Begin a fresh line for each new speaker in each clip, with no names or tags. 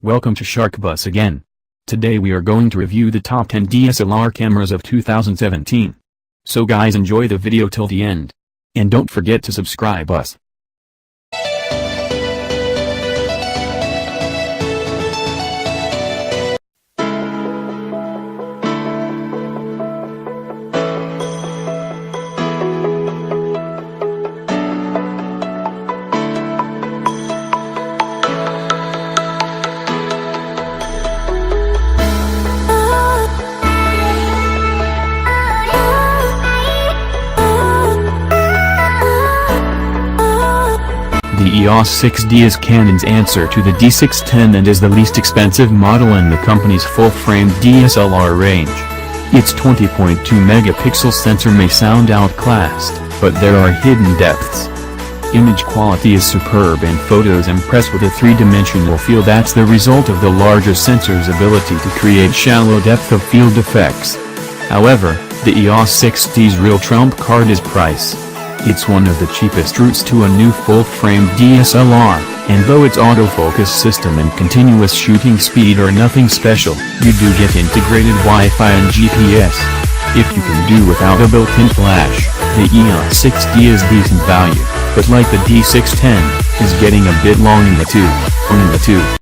Welcome to Sharkbud again. Today we are going to review the top 10 DSLR cameras of 2017. So guys, enjoy the video till the end. And don't forget to subscribe us. The EOS 6D is Canon's answer to the D610 and is the least expensive model in the company's full-frame DSLR range. Its 20.2 megapixel sensor may sound outclassed, but there are hidden depths. Image quality is superb and photos impress with a three-dimensional feel that's the result of the larger sensor's ability to create shallow depth of field effects. However, the EOS 6D's real trump card is price. It's one of the cheapest routes to a new full-frame DSLR, and though its autofocus system and continuous shooting speed are nothing special, you do get integrated Wi-Fi and GPS. If you can do without a built-in flash, the EOS 6D is decent value, but like the D610, is getting a bit long in the tooth.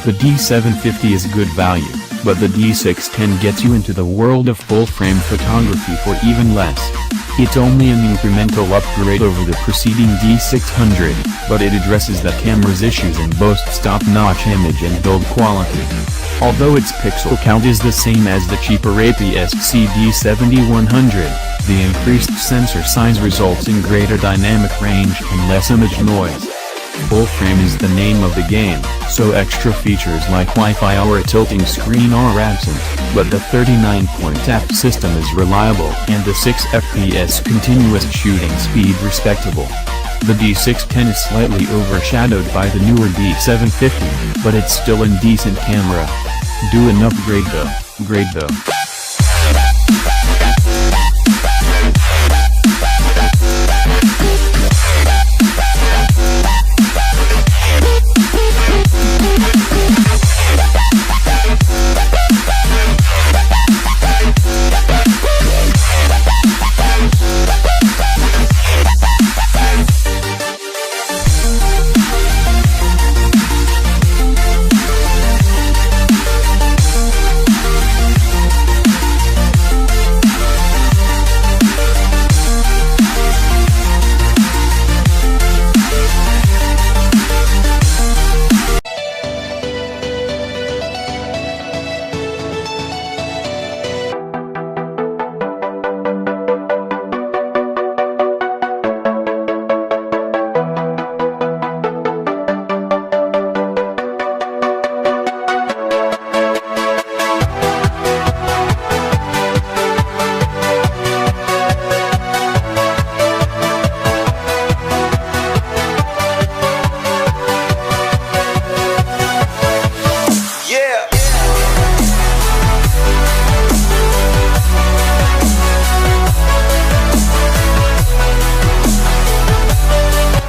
The D750 is good value, but the D610 gets you into the world of full-frame photography for even less. It's only an incremental upgrade over the preceding D600, but it addresses the camera's issues and boasts top-notch image and build quality. Although its pixel count is the same as the cheaper APS-C D7100, the increased sensor size results in greater dynamic range and less image noise. Full frame is the name of the game, so extra features like Wi-Fi or a tilting screen are absent, but the 39-point tap system is reliable and the 6 FPS continuous shooting speed respectable. The D610 is slightly overshadowed by the newer D750, but it's still a decent camera. Do an upgrade though. Great though.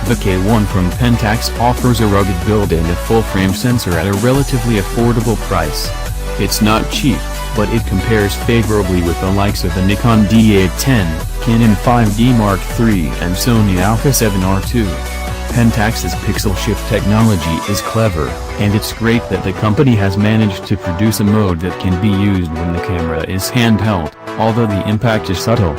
The K-1 from Pentax offers a rugged build and a full-frame sensor at a relatively affordable price. It's not cheap, but it compares favorably with the likes of the Nikon D610, Canon 5D Mark III and Sony Alpha A99 II. Pentax's pixel shift technology is clever, and it's great that the company has managed to produce a mode that can be used when the camera is handheld, although the impact is subtle.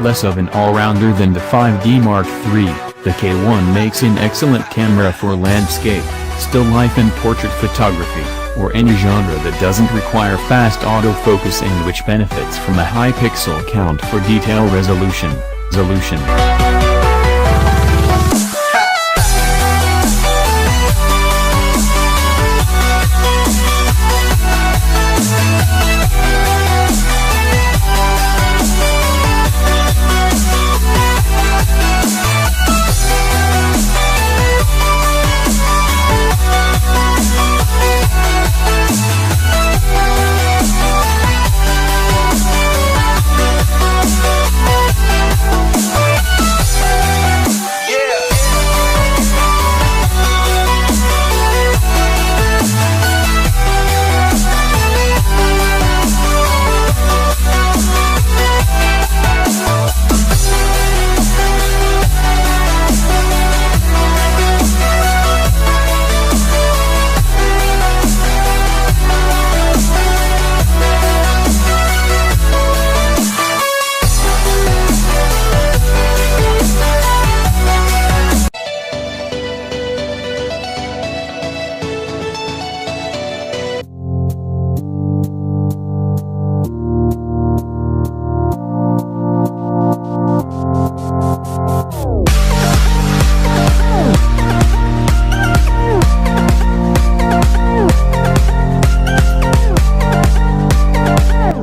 Less of an all-rounder than the 5D Mark III, the K-1 makes an excellent camera for landscape, still life and portrait photography, or any genre that doesn't require fast autofocus and which benefits from a high pixel count for detail resolution.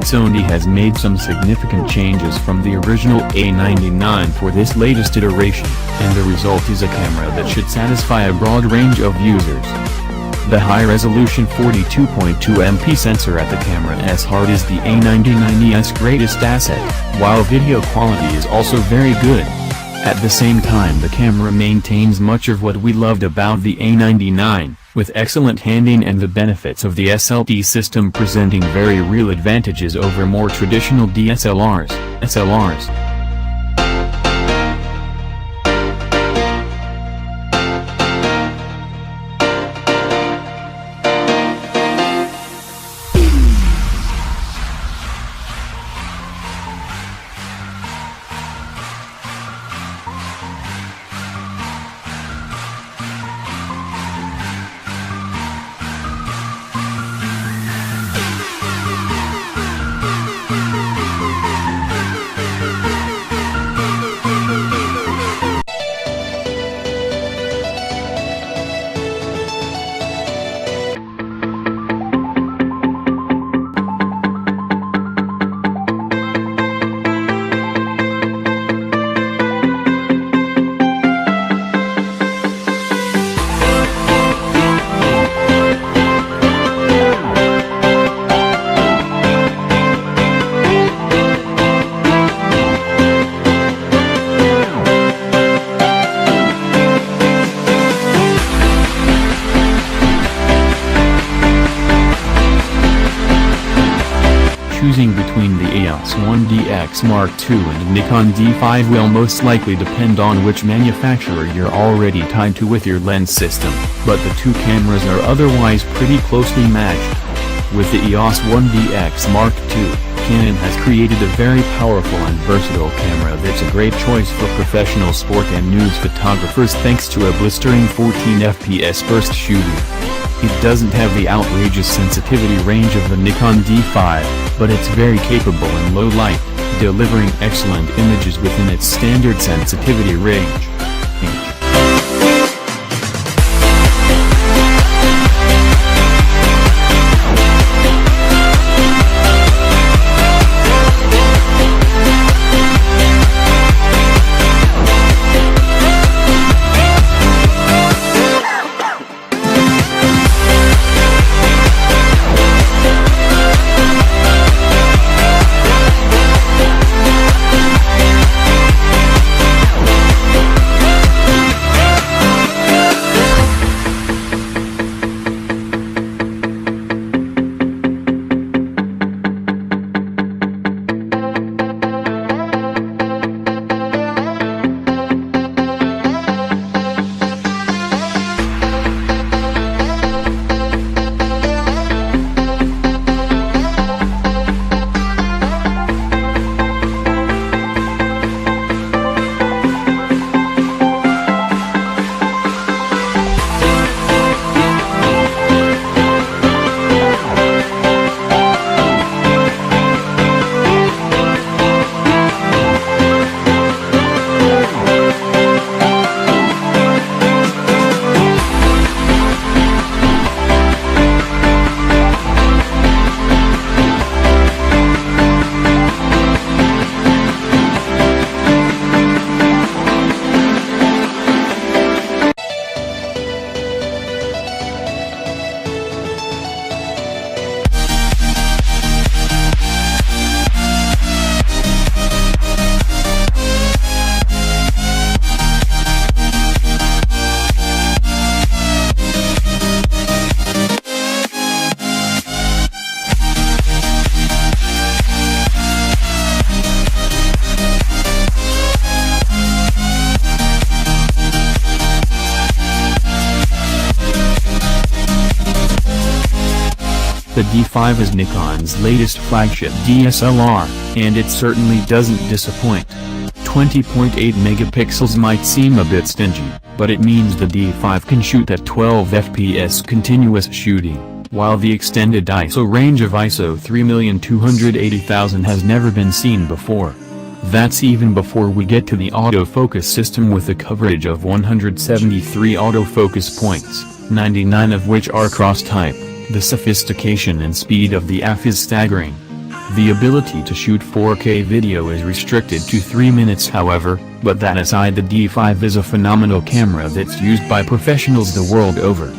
Sony has made some significant changes from the original A99 for this latest iteration, and the result is a camera that should satisfy a broad range of users. The high-resolution 42.2MP sensor at the camera's heart is the A99's greatest asset, while video quality is also very good. At the same time, the camera maintains much of what we loved about the A99, with excellent handling and the benefits of the SLT system presenting very real advantages over more traditional DSLRs. Choosing between the EOS 1DX Mark II and Nikon D5 will most likely depend on which manufacturer you're already tied to with your lens system, but the two cameras are otherwise pretty closely matched. With the EOS 1DX Mark II, Canon has created a very powerful and versatile camera that's a great choice for professional sport and news photographers thanks to a blistering 14fps burst shooting. It doesn't have the outrageous sensitivity range of the Nikon D5, but it's very capable in low light, delivering excellent images within its standard sensitivity range. The D5 is Nikon's latest flagship DSLR, and it certainly doesn't disappoint. 20.8 megapixels might seem a bit stingy, but it means the D5 can shoot at 12 fps continuous shooting, while the extended ISO range of ISO 3,280,000 has never been seen before. That's even before we get to the autofocus system with a coverage of 173 autofocus points, 99 of which are cross-type. The sophistication and speed of the AF is staggering. The ability to shoot 4K video is restricted to 3 minutes however, but that aside, the D5 is a phenomenal camera that's used by professionals the world over.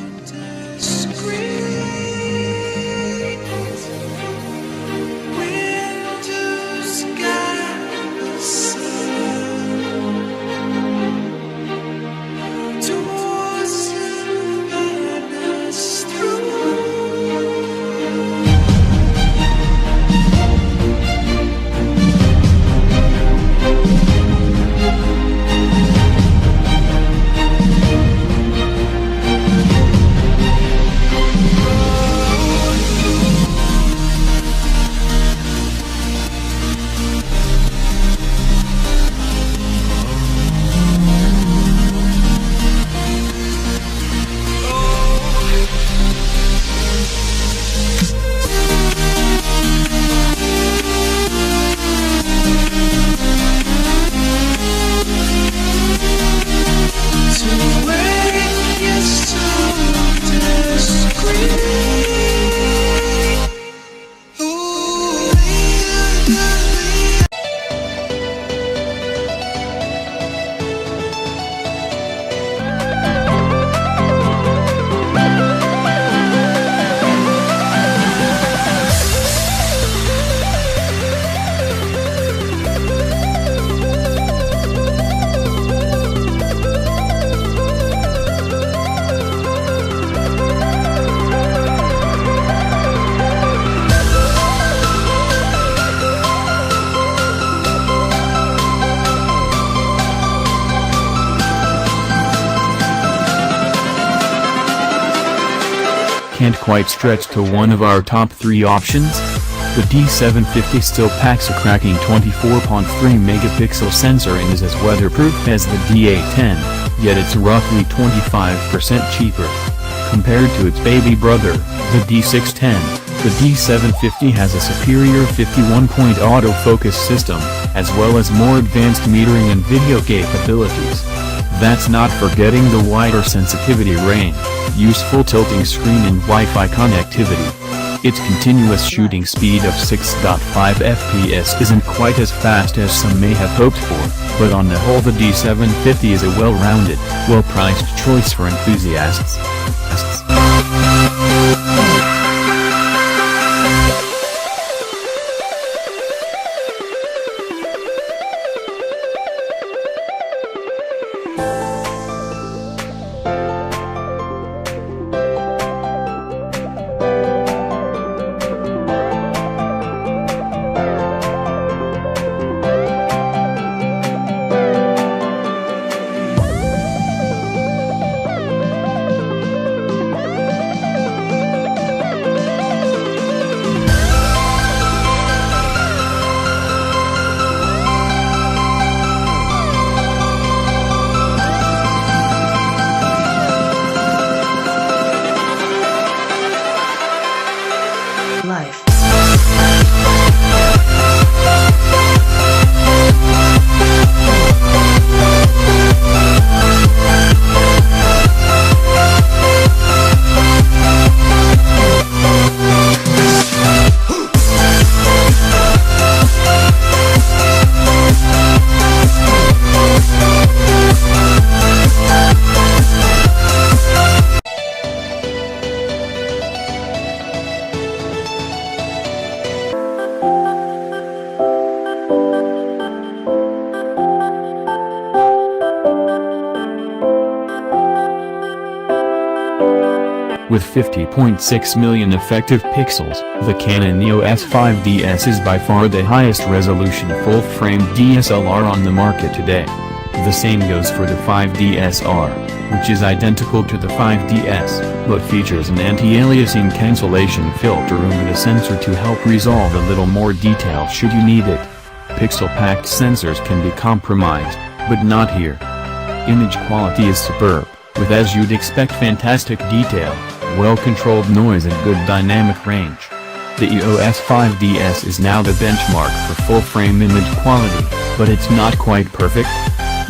Can't quite stretch to one of our top 3 options? The D750 still packs a cracking 24.3 megapixel sensor and is as weatherproof as the D810, yet it's roughly 25% cheaper. Compared to its baby brother, the D610, the D750 has a superior 51-point autofocus system, as well as more advanced metering and video capabilities. That's not forgetting the wider sensitivity range, useful tilting screen and Wi-Fi connectivity. Its continuous shooting speed of 6.5 fps isn't quite as fast as some may have hoped for, but on the whole the D750 is a well-rounded, well-priced choice for enthusiasts.
Life.
With 50.6 million effective pixels, the Canon EOS 5DS is by far the highest resolution full-frame DSLR on the market today. The same goes for the 5DSR. which is identical to the 5DS, but features an anti-aliasing cancellation filter over the sensor to help resolve a little more detail should you need it. Pixel-packed sensors can be compromised, but not here. Image quality is superb, with as you'd expect fantastic detail, well-controlled noise and good dynamic range. The EOS 5DS is now the benchmark for full-frame image quality, but it's not quite perfect.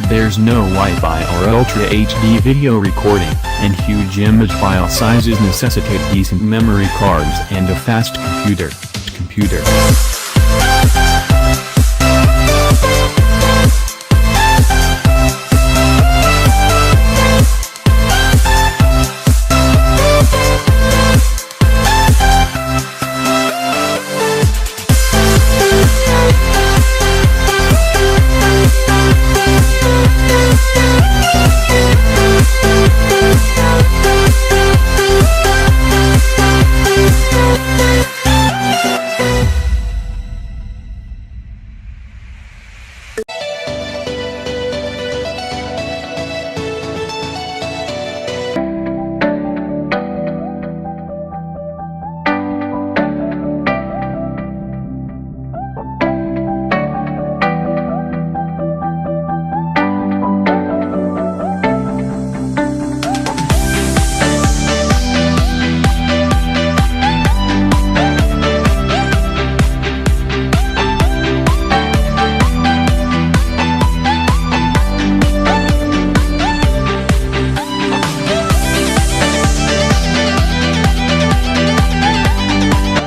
There's no Wi-Fi or Ultra HD video recording, and huge image file sizes necessitate decent memory cards and a fast computer.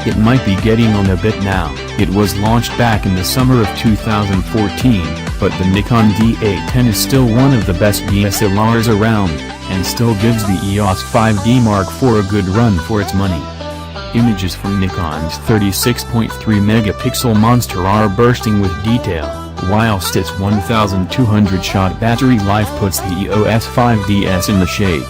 It might be getting on a bit now. It was launched back in the summer of 2014, but the Nikon D810 is still one of the best DSLRs around, and still gives the EOS 5D Mark IV a good run for its money. Images from Nikon's 36.3 megapixel monster are bursting with detail, whilst its 1200 shot battery life puts the EOS 5DS in the shade.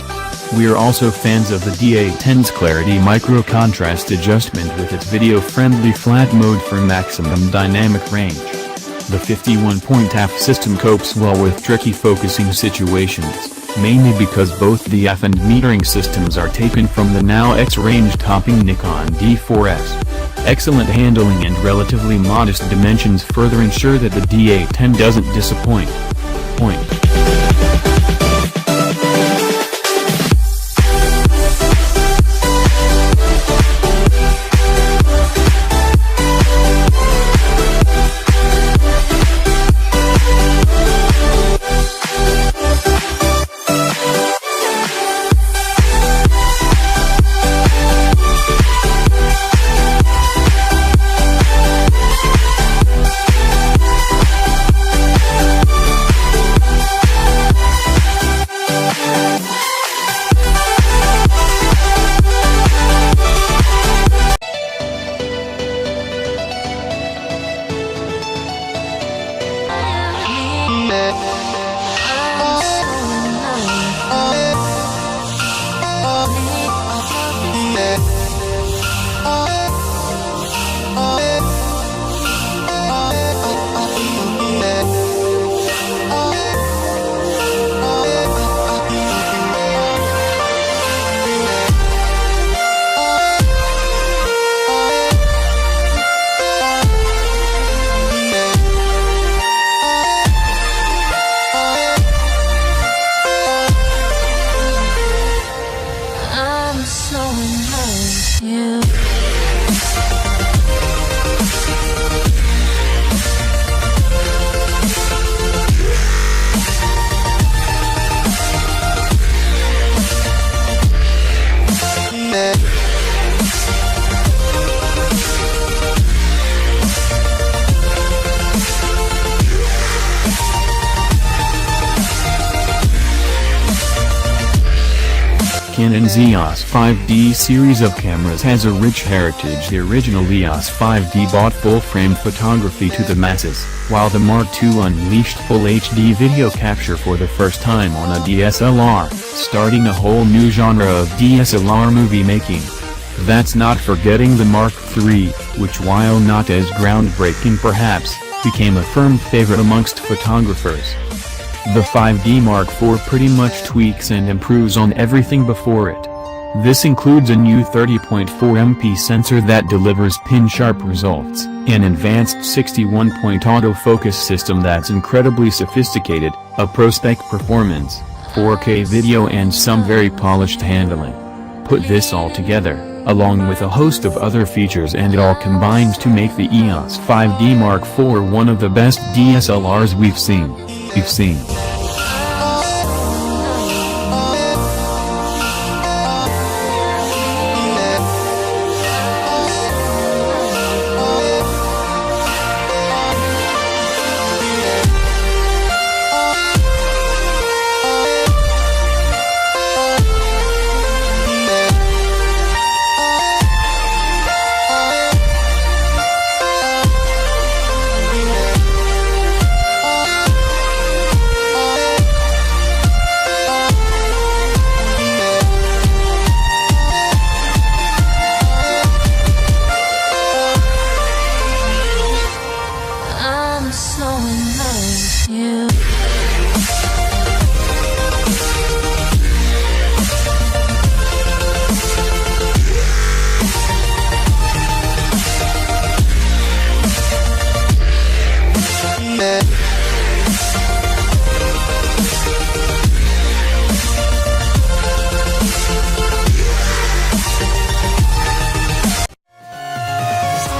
We're also fans of the D810's clarity micro-contrast adjustment with its video-friendly flat mode for maximum dynamic range. The 51-point AF system copes well with tricky focusing situations, mainly because both the AF and metering systems are taken from the now X-range topping Nikon D4S. Excellent handling and relatively modest dimensions further ensure that the D810 doesn't disappoint. Canon's EOS 5D series of cameras has a rich heritage. The original EOS 5D brought full-frame photography to the masses, while the Mark II unleashed full HD video capture for the first time on a DSLR, starting a whole new genre of DSLR movie making. That's not forgetting the Mark III, which while not as groundbreaking perhaps, became a firm favorite amongst photographers. The 5D Mark IV pretty much tweaks and improves on everything before it. This includes a new 30.4MP sensor that delivers pin-sharp results, an advanced 61-point autofocus system that's incredibly sophisticated, a pro-spec performance, 4K video and some very polished handling. Put this all together, along with a host of other features, and it all combines to make the EOS 5D Mark IV one of the best DSLRs we've seen.
So in love with you.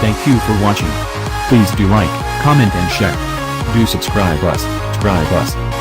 Thank you for watching. Please do like, comment and share. Do subscribe us.